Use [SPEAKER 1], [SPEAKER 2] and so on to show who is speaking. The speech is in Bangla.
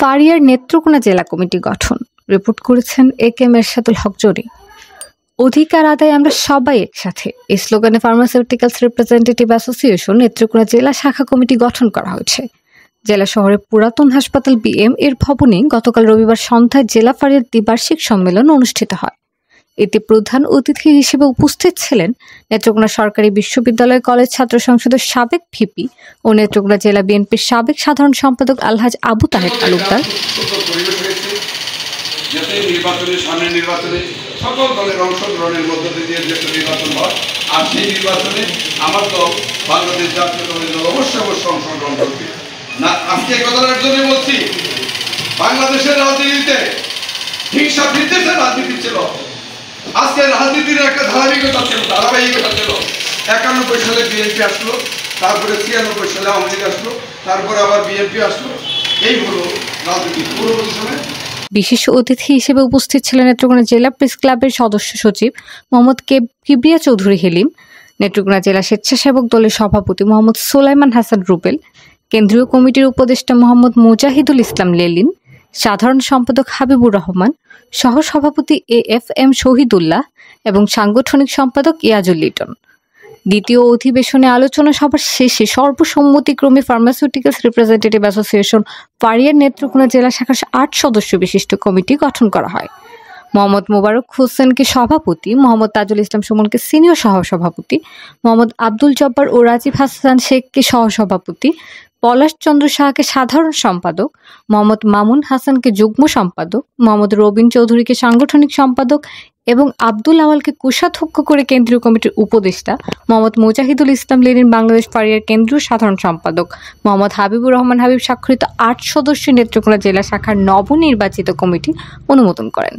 [SPEAKER 1] ফারিয়ার নেত্রকোনা জেলা কমিটি গঠন। রিপোর্ট করেছেন এ.কে.এম. এরশাদুল হক জনি। অধিকার আদায় আমরা সবাই একসাথে, এই স্লোগানে ফার্মাসিউটিক্যালস রিপ্রেজেন্টেটিভ অ্যাসোসিয়েশন নেত্রকোনা জেলা শাখা কমিটি গঠন করা হয়েছে। জেলা শহরের পুরাতন হাসপাতাল বিএম এর ভবনে গতকাল রবিবার সন্ধ্যায় জেলা ফারিয়ার দ্বিবার্ষিক সম্মেলন অনুষ্ঠিত হয়। এতে প্রধান অতিথি হিসেবে উপস্থিত ছিলেন নেত্রকোনা সরকারি বিশ্ববিদ্যালয় কলেজ ছাত্র সংসদের সাবেক ভিপি ও নেত্রকোনা জেলা বিএনপির সাবেক সাধারণ সম্পাদক আলহাজ আবু তাহের তালুকদার।
[SPEAKER 2] সকল দলের অংশগ্রহণের মধ্য দিয়ে যে নির্বাচন হয়, আর সেই নির্বাচনে আমার দল বাংলাদেশ জাতীয়তাবাদী দল অবশ্যই অংশগ্রহণ করবে না। আজকে কথাটার জন্য বলছি, বাংলাদেশের রাজনীতিতে হিংসা বিদ্বেষের রাজনীতি ছিল। আজকে রাজনীতির একটা ধারাবাহিকতা ছিল। 91 সালে বিএনপি আসলো, তারপরে 96 সালে আওয়ামী লীগ আসলো, তারপরে আবার বিএনপি আসলো। এই হলো রাজনীতি পূর্ববর্তী সময়ে।
[SPEAKER 1] বিশেষ অতিথি হিসেবে উপস্থিত ছিলেন নেত্রকোনা জেলা প্রেস ক্লাবের সদস্য সচিব মোহাম্মদ কিবরিয়া চৌধুরী হেলিম, নেত্রকোনা জেলা স্বেচ্ছাসেবক দলের সভাপতি মোহাম্মদ সোলাইমান হাসান রুবেল, কেন্দ্রীয় কমিটির উপদেষ্টা মোহাম্মদ মুজাহিদুল ইসলাম লেলিন, সাধারণ সম্পাদক হাবিবুর রহমান, সহসভাপতি এ.এফ.এম. শহীদুল্লাহ এবং সাংগঠনিক সম্পাদক ইয়াজুল লিটন। দ্বিতীয় অধিবেশনে আলোচনা সভার শেষে সর্বসম্মতিক্রমে ফার্মাসিউটিক্যালস রিপ্রেজেন্টেটিভ অ্যাসোসিয়েশন ফারিয়ার নেত্রকোনা জেলা শাখার 8 সদস্য বিশিষ্ট কমিটি গঠন করা হয়। মোহাম্মদ মোবারক হোসেনকে সভাপতি, মোহাম্মদ তাজুল ইসলাম সুমনকে সিনিয়র সহসভাপতি, মোহাম্মদ আব্দুল জব্বার ও রাজীব হাসান শেখকে সহসভাপতি, পলাশ চন্দ্র সাহাকে সাধারণ সম্পাদক, মোহাম্মদ মামুন হাসানকে যুগ্ম সম্পাদক, মোহাম্মদ রবিন চৌধুরীকে সাংগঠনিক সম্পাদক এবং আব্দুল আওয়ালকে কোষাধ্যক্ষ করে কেন্দ্রীয় কমিটির উপদেষ্টা, মোহাম্মদ মুজাহিদুল ইসলাম লেনিন বাংলাদেশ ফারিয়ার কেন্দ্রীয় সাধারণ সম্পাদক, মোহাম্মদ হাবিবুর রহমান হাবিব স্বাক্ষরিত 8 সদস্য নেত্রকোনা জেলা শাখার নবনির্বাচিত কমিটি অনুমোদন করেন।